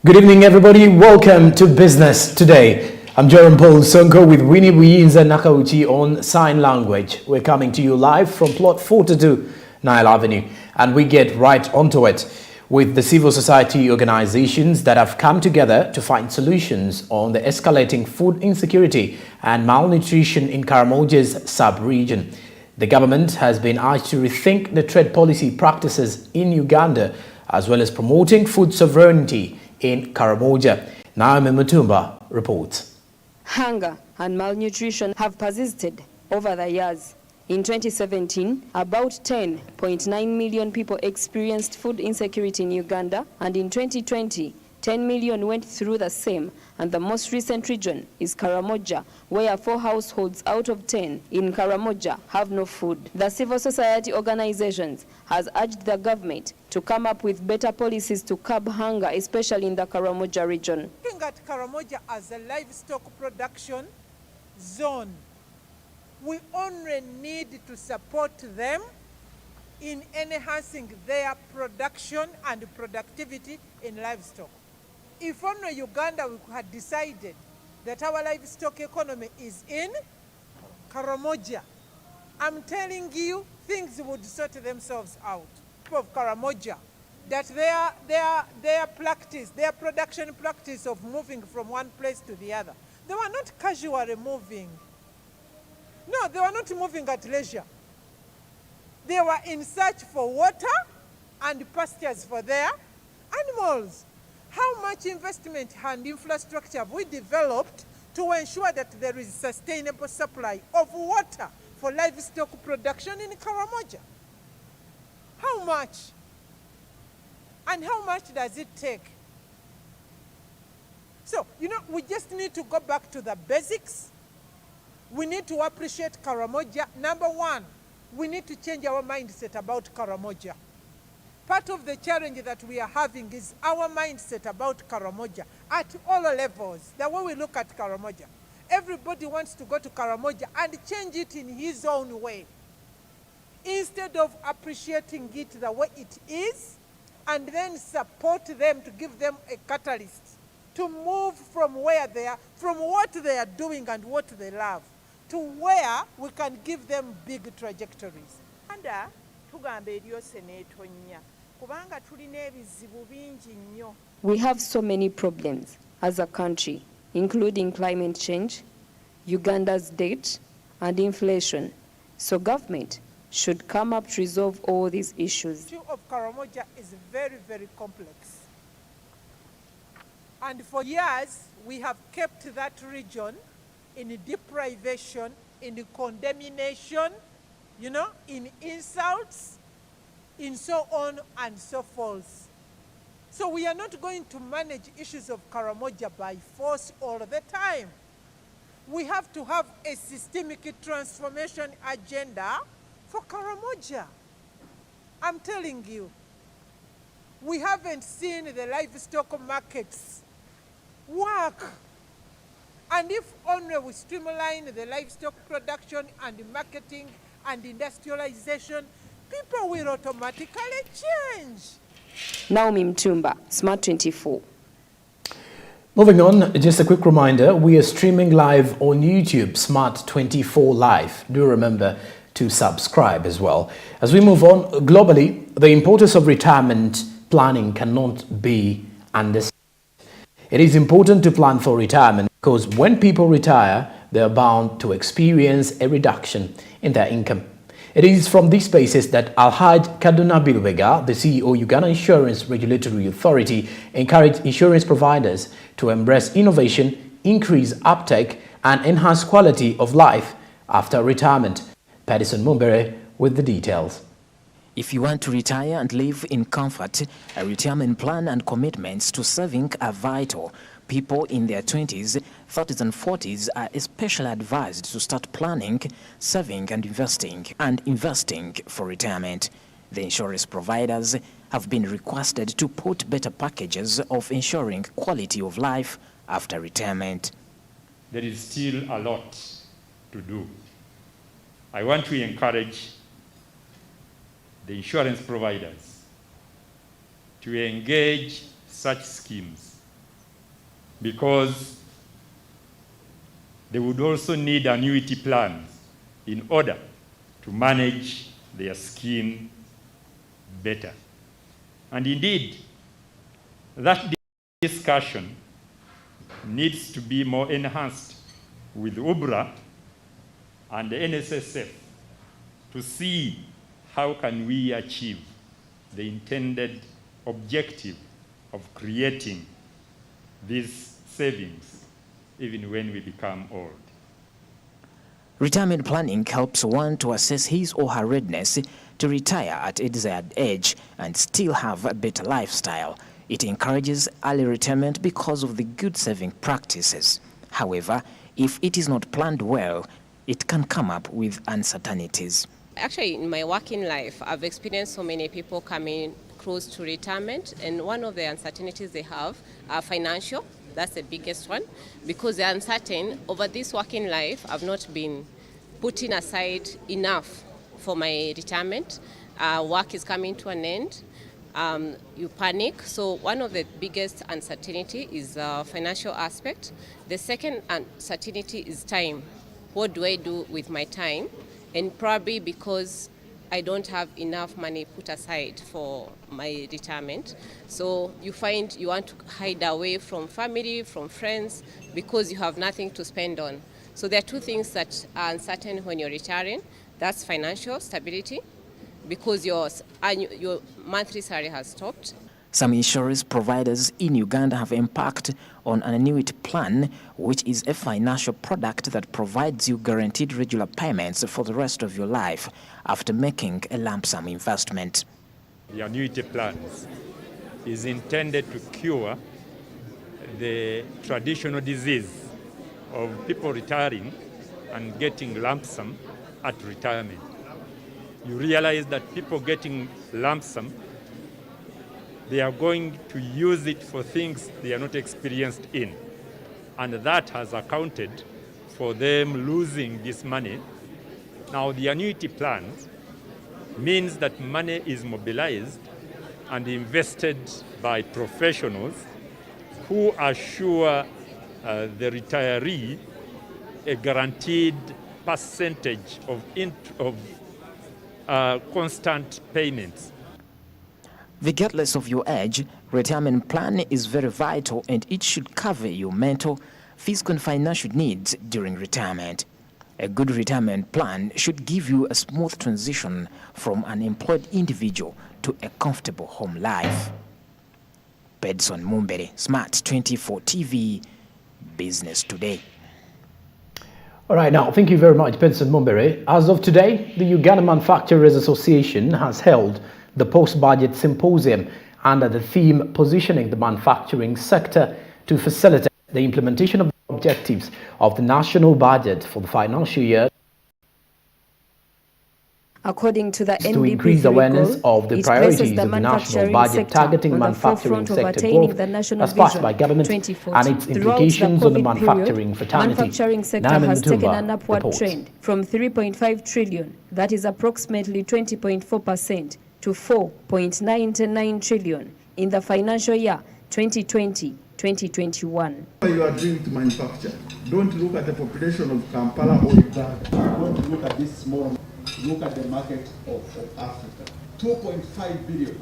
Good evening, everybody. Welcome to Business Today. I'm Jerome Paul Sonko with Winnie Buyinza Nakauchi on sign language. We're coming to you live from plot 42 Nile Avenue, and we get right onto it with the civil society organizations that have come together to find solutions on the escalating food insecurity and malnutrition in Karamoja's sub-region. The government has been asked to rethink the trade policy practices in Uganda, as well as promoting food sovereignty in Karamoja. Naomi Mutumba reports. Hunger and malnutrition have persisted over the years. In 2017, about 10.9 million people experienced food insecurity in Uganda, and in 2020, 10 million went through the same, and the most recent region is Karamoja, where 4 households out of 10 in Karamoja have no food. The civil society organizations has urged the government to come up with better policies to curb hunger, especially in the Karamoja region. Looking at Karamoja as a livestock production zone, we only need to support them in enhancing their production and productivity in livestock. If only Uganda had decided that our livestock economy is in Karamoja, I'm telling you, things would sort themselves out. People of Karamoja, that their practice, their production practice of moving from one place to the other, they were not casually moving. No, they were not moving at leisure. They were in search for water and pastures for their animals. How much investment and infrastructure have we developed to ensure that there is sustainable supply of water for livestock production in Karamoja? How much? And how much does it take? So, we just need to go back to the basics. We need to appreciate Karamoja. Number one, we need to change our mindset about Karamoja. Part of the challenge that we are having is our mindset about Karamoja at all levels, the way we look at Karamoja. Everybody wants to go to Karamoja and change it in his own way, instead of appreciating it the way it is and then support them to give them a catalyst to move from where they are, from what they are doing and what they love, to where we can give them big trajectories. We have so many problems as a country, including climate change, Uganda's debt, and inflation. So government should come up to resolve all these issues. The issue of Karamoja is very, very complex. And for years, we have kept that region in deprivation, in condemnation, in insults, in so on and so forth. So we are not going to manage issues of Karamoja by force all the time. We have to have a systemic transformation agenda for Karamoja. I'm telling you, we haven't seen the livestock markets work. And if only we streamline the livestock production and marketing and industrialization, people will automatically change. Naomi Mutumba, Smart 24. Moving on, just a quick reminder, we are streaming live on YouTube, Smart 24 Live. Do remember to subscribe as well. As we move on, globally, the importance of retirement planning cannot be understated. It is important to plan for retirement because when people retire, they are bound to experience a reduction in their income. It is from this basis that Alhaj Kaduna Bilwega, the CEO, Uganda Insurance Regulatory Authority, encouraged insurance providers to embrace innovation, increase uptake, and enhance quality of life after retirement. Pattison Mumbere with the details. If you want to retire and live in comfort, a retirement plan and commitments to saving are vital. People in their 20s, 30s and 40s are especially advised to start planning, saving and investing for retirement. The insurance providers have been requested to put better packages of ensuring quality of life after retirement. There is still a lot to do. I want to encourage the insurance providers to engage such schemes because they would also need annuity plans in order to manage their scheme better. And indeed, that discussion needs to be more enhanced with UBRA and the NSSF to see how can we achieve the intended objective of creating these savings even when we become old. Retirement planning helps one to assess his or her readiness to retire at a desired age and still have a better lifestyle. It encourages early retirement because of the good saving practices. However, if it is not planned well, it can come up with uncertainties. Actually, in my working life, I've experienced so many people coming close to retirement, and one of the uncertainties they have are financial. That's the biggest one, because they're uncertain over this working life. I've not been putting aside enough for my retirement. Work is coming to an end. You panic. So one of the biggest uncertainty is the financial aspect. The second uncertainty is time. What do I do with my time? And probably because I don't have enough money put aside for my retirement. So you find you want to hide away from family, from friends, because you have nothing to spend on. So there are two things that are uncertain when you're retiring. That's financial stability, because your monthly salary has stopped. Some insurance providers in Uganda have embarked on an annuity plan, which is a financial product that provides you guaranteed regular payments for the rest of your life after making a lump sum investment. The annuity plans is intended to cure the traditional disease of people retiring and getting lump sum at retirement. You realize that people getting lump sum, they are going to use it for things they are not experienced in. And that has accounted for them losing this money. Now, the annuity plan means that money is mobilized and invested by professionals who assure the retiree a guaranteed percentage of constant payments. Regardless of your age, retirement plan is very vital, and it should cover your mental, physical and financial needs during retirement. A good retirement plan should give you a smooth transition from an employed individual to a comfortable home life. Bedson Mumbere, Smart 24 TV, Business Today. All right, now, thank you very much, Benson Mumbere. As of today, the Uganda Manufacturers Association has held the post-budget symposium under the theme Positioning the Manufacturing Sector to Facilitate the Implementation of the Objectives of the National Budget for the financial year. According to the To increase awareness of the priorities of the national budget targeting manufacturing sector growth as passed by government and its implications on the manufacturing fraternity. Manufacturing sector has taken an upward trend from 3.5 trillion, that is approximately 20.4%, to 4.99 trillion in the financial year 2020-2021. You are doing to manufacture. Don't look at the population of Kampala or Uganda. Don't look at this small. Look at the market of Africa. 2.5 billion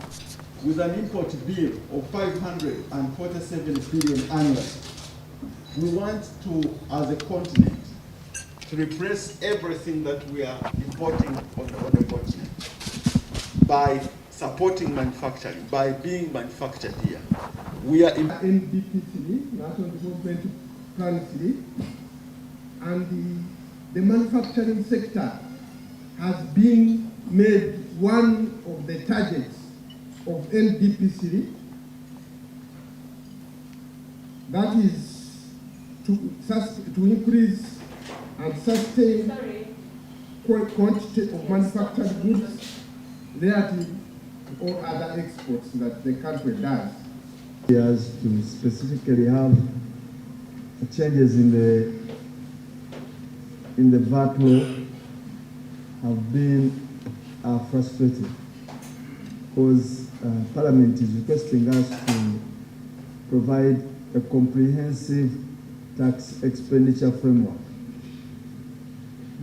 with an import bill of 547 billion annually. We want to, as a continent, to replace everything that we are importing on the continent by supporting manufacturing, by being manufactured here. We are in NDP3, National Development Plan 3, and the manufacturing sector has been made one of the targets of NDP3. That is to increase and sustain quantity of manufactured goods relative to all other exports that the country does. As to specifically have changes in the VAT law have been frustrating, because Parliament is requesting us to provide a comprehensive tax expenditure framework,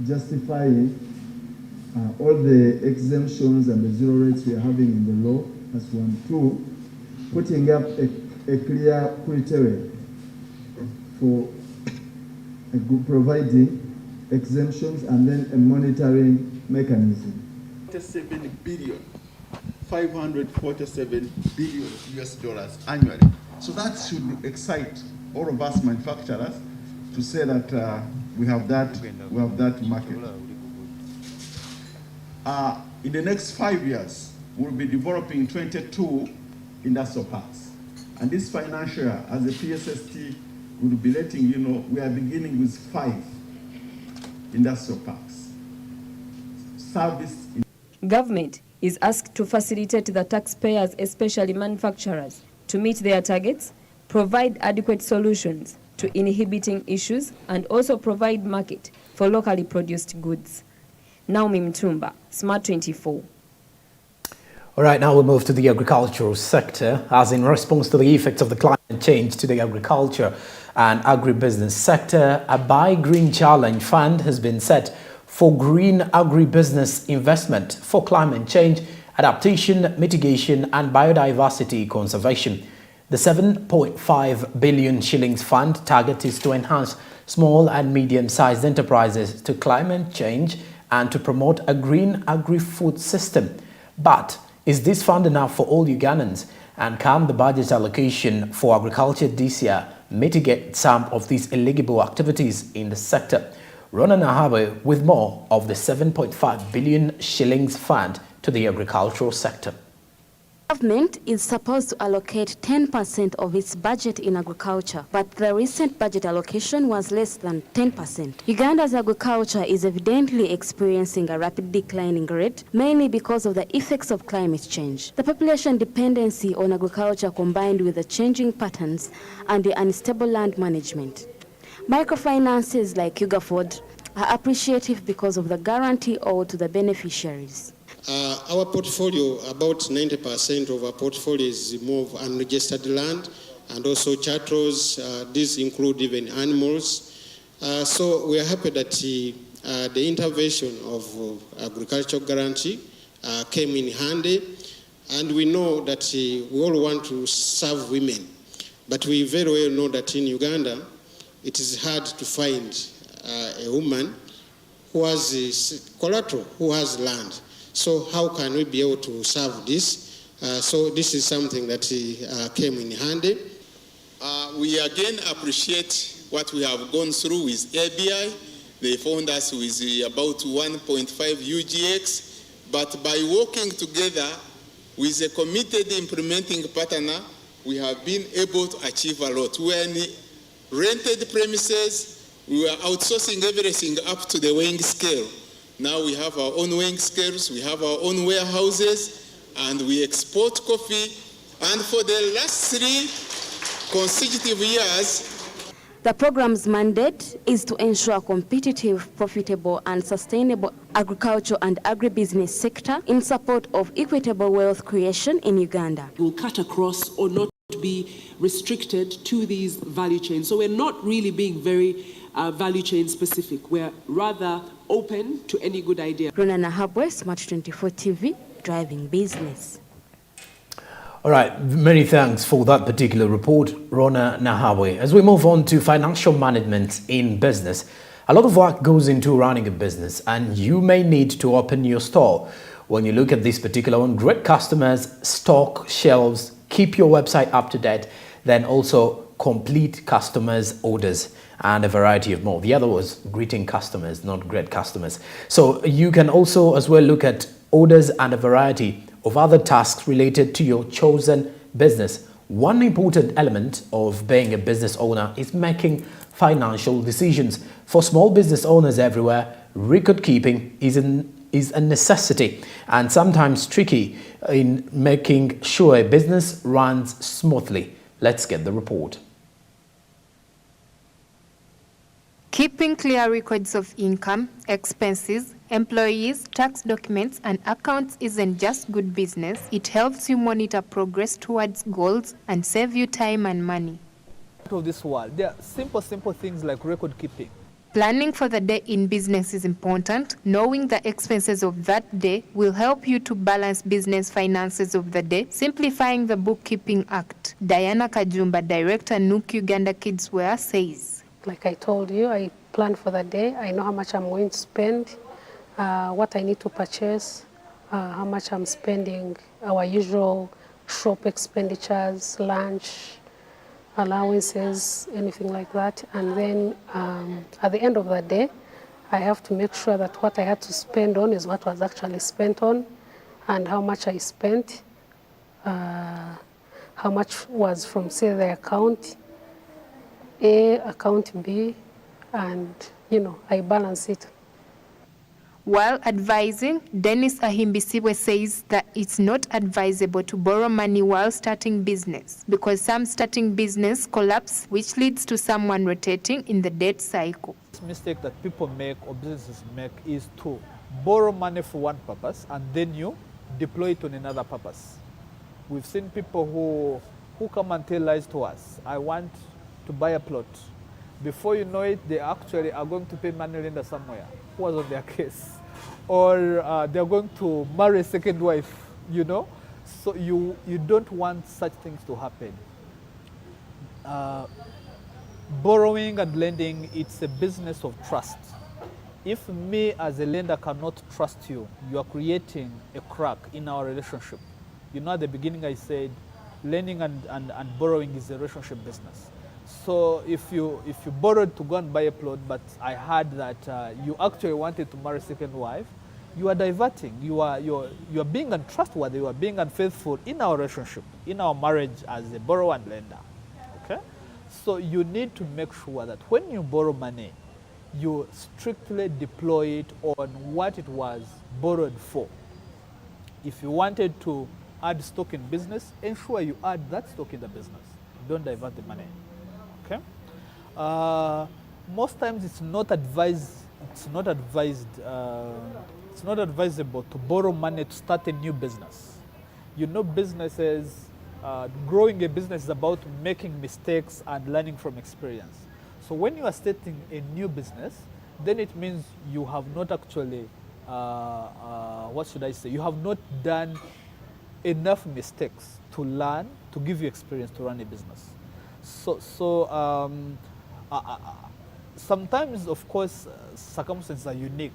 justifying all the exemptions and the zero rates we are having in the law. That's 1. 2, putting up a clear criteria for providing exemptions and then a monitoring mechanism. 47 billion, 547 billion US dollars annually. So that should excite all of us manufacturers to say that we have that market. In the next 5 years, we'll be developing 22 industrial parks. And this financial year, as a PSST, we'll be letting you know we are beginning with 5 industrial parks. Government is asked to facilitate the taxpayers, especially manufacturers, to meet their targets, provide adequate solutions to inhibiting issues, and also provide market for locally produced goods. Naomi Mtumba, Smart 24. All right, now we'll move to the agricultural sector, as in response to the effects of the climate change to the agriculture and agribusiness sector, a Buy Green Challenge Fund has been set for green agribusiness investment for climate change, adaptation, mitigation and biodiversity conservation. The 7.5 billion shillings fund target is to enhance small and medium-sized enterprises to climate change and to promote a green agri-food system. But is this fund enough for all Ugandans? And can the budget allocation for agriculture this year mitigate some of these illegal activities in the sector? Rona Nahabe with more of the 7.5 billion shillings fund to the agricultural sector. Government is supposed to allocate 10% of its budget in agriculture, but the recent budget allocation was less than 10%. Uganda's agriculture is evidently experiencing a rapid declining rate, mainly because of the effects of climate change. The population dependency on agriculture combined with the changing patterns and the unstable land management. Microfinances like UGAFOD are appreciative because of the guarantee owed to the beneficiaries. Our portfolio, about 90% of our portfolio is more of unregistered land and also chattels. These include even animals. So we are happy that the intervention of agricultural guarantee came in handy. And we know that we all want to serve women. But we very well know that in Uganda, it is hard to find a woman who has collateral, who has land. So how can we be able to serve this? So this is something that came in handy. We again appreciate what we have gone through with ABI. They found us with about 1.5 UGX, but by working together with a committed implementing partner, we have been able to achieve a lot. We are in rented premises, we were outsourcing everything up to the weighing scale. Now we have our own weighing scales, we have our own warehouses, and we export coffee. And for the last 3 consecutive years, the program's mandate is to ensure competitive, profitable, and sustainable agriculture and agribusiness sector in support of equitable wealth creation in Uganda. Will cut across or not be restricted to these value chains. So we're not really being very value chain specific. We're rather open to any good idea. Rona Nahabwe, Smart 24 TV, driving business. All right, many thanks for that particular report, Rona Nahabwe. As we move on to financial management in business, a lot of work goes into running a business, and you may need to open your store. When you look at this particular one, great customers, stock, shelves, keep your website up to date, then also complete customers' orders and a variety of more. The other was greeting customers, not great customers. So you can also as well look at orders and a variety of other tasks related to your chosen business. One important element of being a business owner is making financial decisions. For small business owners everywhere, record keeping is a necessity and sometimes tricky in making sure a business runs smoothly. Let's get the report. Keeping clear records of income, expenses, employees, tax documents, and accounts isn't just good business. It helps you monitor progress towards goals and save you time and money. Of this world, there are simple things like record keeping. Planning for the day in business is important. Knowing the expenses of that day will help you to balance business finances of the day, simplifying the bookkeeping act. Diana Kajumba, Director, NUK Uganda Kids Wear, says. Like I told you, I plan for the day. I know how much I'm going to spend, what I need to purchase, how much I'm spending, our usual shop expenditures, lunch, allowances, anything like that. And then at the end of the day, I have to make sure that what I had to spend on is what was actually spent on, and how much I spent, how much was from, say, the account A, account B, and, I balance it. While advising, Dennis Ahimbisiwe says that it's not advisable to borrow money while starting business because some starting business collapse, which leads to someone rotating in the debt cycle. The mistake that people make or businesses make is to borrow money for one purpose and then you deploy it on another purpose. We've seen people who come and tell lies to us. I want to buy a plot. Before you know it, they actually are going to pay money lender somewhere who was on their case. Or they're going to marry a second wife, So you don't want such things to happen. Borrowing and lending, it's a business of trust. If me as a lender cannot trust you, you are creating a crack in our relationship. At the beginning I said, lending and borrowing is a relationship business. So if you borrowed to go and buy a plot, but I heard that you actually wanted to marry a second wife, you are diverting. You are being untrustworthy. You are being unfaithful in our relationship, in our marriage as a borrower and lender. Okay, so you need to make sure that when you borrow money, you strictly deploy it on what it was borrowed for. If you wanted to add stock in business, ensure you add that stock in the business. Don't divert the money. Okay. Most times it's not advisable to borrow money to start a new business. Businesses, growing a business is about making mistakes and learning from experience. So when you are starting a new business, then it means you have not actually, you have not done enough mistakes to learn, to give you experience to run a business. Sometimes, of course, circumstances are unique.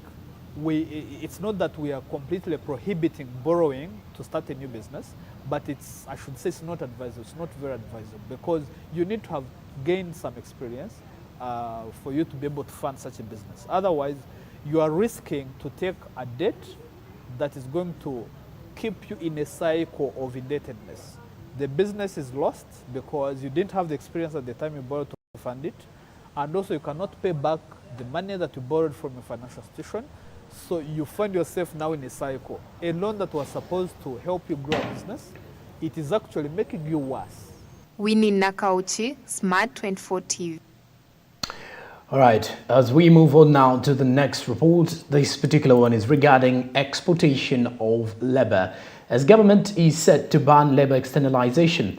It's not that we are completely prohibiting borrowing to start a new business, but I should say it's not advisable. It's not very advisable because you need to have gained some experience for you to be able to fund such a business. Otherwise, you are risking to take a debt that is going to keep you in a cycle of indebtedness. The business is lost because you didn't have the experience at the time you borrowed to fund it, and also you cannot pay back the money that you borrowed from a financial institution, so you find yourself now in a cycle. A loan that was supposed to help you grow a business, it is actually making you worse. Winnie Nakauchi, Smart 24 TV. All right, as we move on now to the next report, this particular one is regarding exportation of labor, as government is set to ban labor externalization.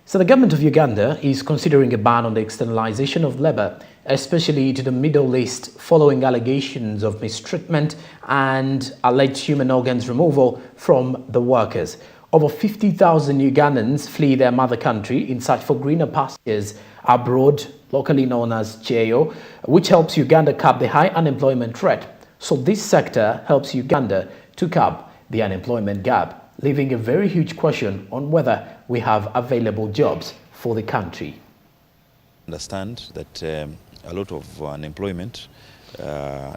So the government of Uganda is considering a ban on the externalization of labor, especially to the Middle East, following allegations of mistreatment and alleged human organs removal from the workers. Over 50,000 Ugandans flee their mother country in search for greener pastures abroad, locally known as GAO, which helps Uganda curb the high unemployment rate. So this sector helps Uganda to curb the unemployment gap, leaving a very huge question on whether we have available jobs for the country. Understand that a lot of unemployment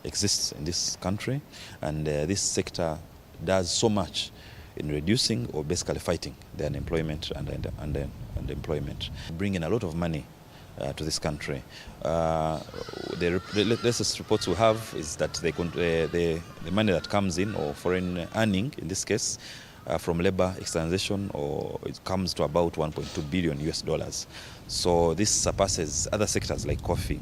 exists in this country, and this sector does so much in reducing or basically fighting the unemployment and employment, bringing a lot of money to this country. The latest reports we have is that the money that comes in, or foreign earning in this case, from labor externalization, or it comes to about $1.2 billion. So this surpasses other sectors like coffee,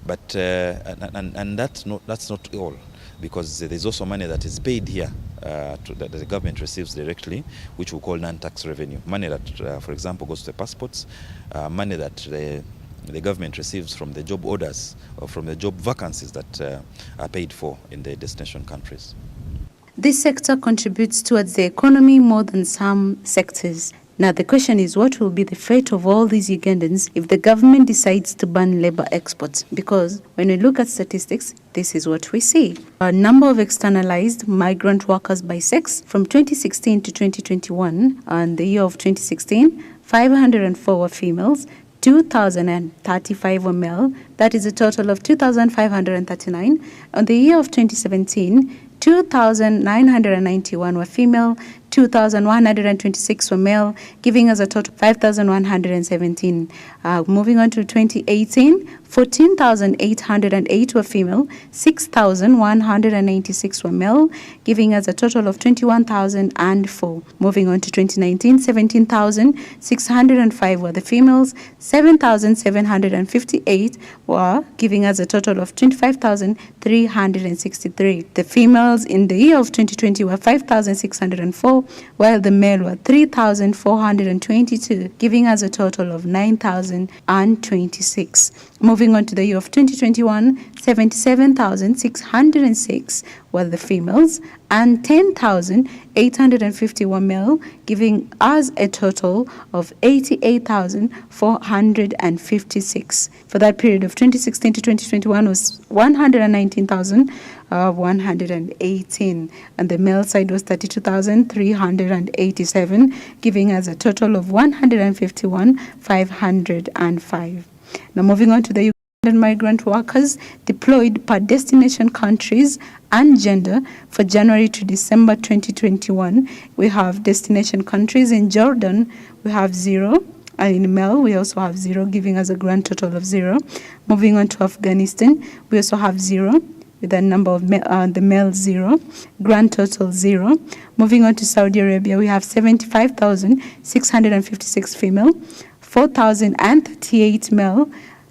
but and that's not all, because there's also money that is paid here that the government receives directly, which we call non-tax revenue. Money that, for example, goes to the passports, money that the government receives from the job orders or from the job vacancies that are paid for in the destination countries. This sector contributes towards the economy more than some sectors. Now the question is, what will be the fate of all these Ugandans if the government decides to ban labor exports? Because when we look at statistics, this is what we see. A number of externalized migrant workers by sex from 2016 to 2021, and the year of 2016, 504 were females, 2,035 were male, that is a total of 2,539. On the year of 2017, 2,991 were female, 2,126 were male, giving us a total of 5,117. Moving on to 2018, 14,808 were female, 6,196 were male, giving us a total of 21,004. Moving on to 2019, 17,605 were the females, 7,758 were, giving us a total of 25,363. The females in the year of 2020 were 5,604, while the male were 3,422, giving us a total of 9,026. Moving on to the year of 2021, 77,606 were the females and 10,851 male, giving us a total of 88,456. For that period of 2016 to 2021 was 119,118, and the male side was 32,387, giving us a total of 151,505. Now moving on to the Ugandan migrant workers deployed per destination countries and gender for January to December 2021. We have destination countries. In Jordan, we have 0. And in male, we also have 0, giving us a grand total of 0. Moving on to Afghanistan, we also have 0, with a number of the male 0, grand total 0. Moving on to Saudi Arabia, we have 75,656 female, 4,038 male,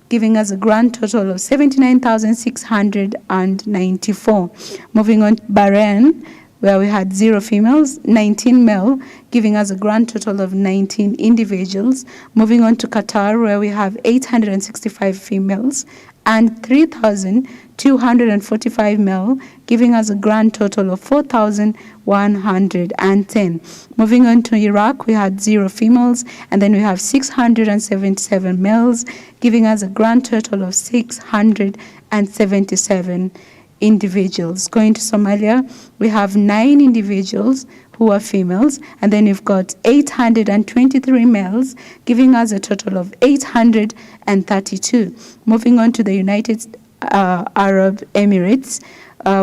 giving us a grand total of 79,694. Moving on to Bahrain, where we had 0 females, 19 male, giving us a grand total of 19 individuals. Moving on to Qatar, where we have 865 females and 3,245 male, giving us a grand total of 4,110. Moving on to Iraq, we had 0 females, and then we have 677 males, giving us a grand total of 677 individuals. Going to Somalia, we have 9 individuals who are females, and then we've got 823 males, giving us a total of 832. Moving on to the United Arab Emirates,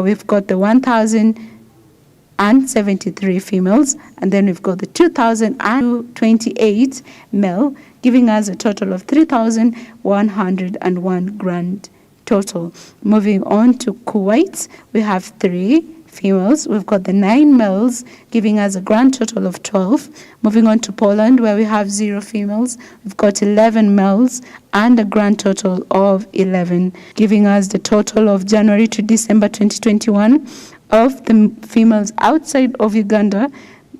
we've got the 1,073 females, and then we've got the 2,028 male, giving us a total of 3,101 grand total. Moving on to Kuwait, we have 3 females. We've got the 9 males, giving us a grand total of 12. Moving on to Poland, where we have 0 females. We've got 11 males and a grand total of 11, giving us the total of January to December 2021 of the females outside of Uganda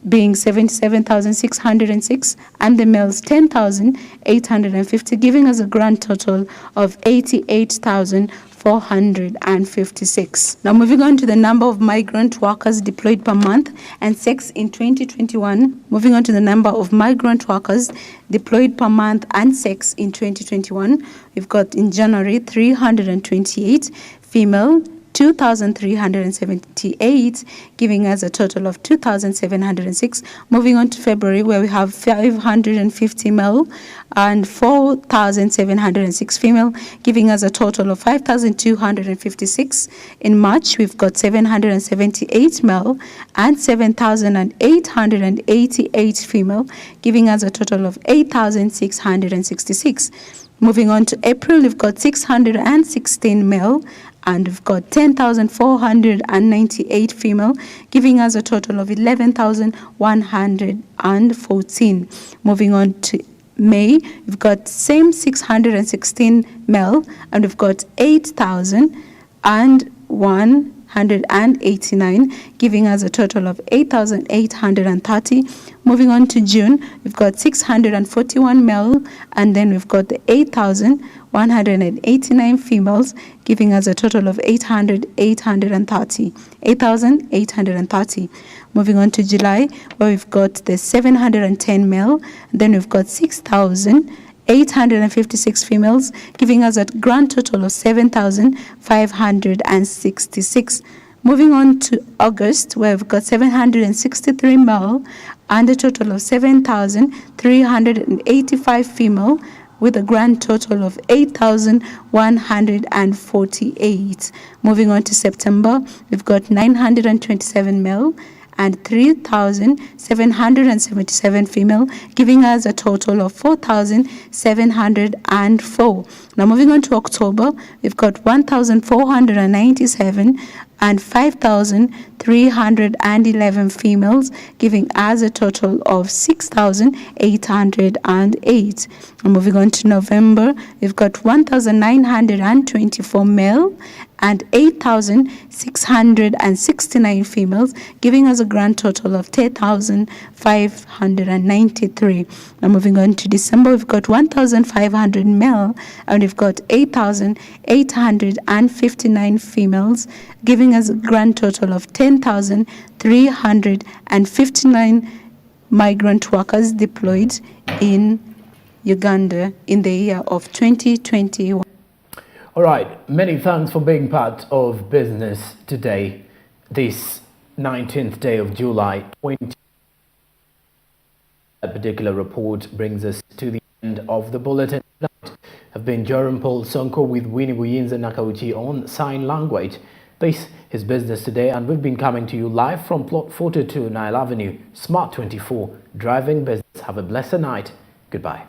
being 77,606 and the males 10,850, giving us a grand total of 88,456. Now moving on to the number of migrant workers deployed per month and sex in 2021. Moving on to the number of migrant workers deployed per month and sex in 2021. We've got in January 328 female, 2,378, giving us a total of 2,706. Moving on to February, where we have 550 male and 4,706 female, giving us a total of 5,256. In March, we've got 778 male and 7,888 female, giving us a total of 8,666. Moving on to April, we've got 616 male and we've got 10,498 female, giving us a total of 11,114. Moving on to May, we've got same 616 male, and we've got 8,001 689, giving us a total of 8,830. Moving on to June, we've got 641 male, and then we've got the 8,189 females, giving us a total of 8,830. Moving on to July, where we've got the 710 male, and then we've got 6,856 females, giving us a grand total of 7,566. Moving on to August, where we've got 763 male and a total of 7,385 female, with a grand total of 8,148. Moving on to September, we've got 927 male and 3,777 female, giving us a total of 4,704. Now moving on to October, we've got 1,497 and 5,311 females, giving us a total of 6,808. And moving on to November, we've got 1,924 male and 8,669 females, giving us a grand total of 10,593. Now moving on to December, we've got 1,500 male and we've got 8,859 females, giving us a grand total of 10,359 migrant workers deployed in Uganda in the year of 2021. All right, many thanks for being part of Business Today, this 19th day of July 20. That particular report brings us to the end of the bulletin. Have been Jerome Paul Sonko with Winnie Buyinza Nakauchi on sign language. This is Business Today, and we've been coming to you live from plot 42 Nile Avenue, Smart 24, driving business. Have a blessed night. Goodbye.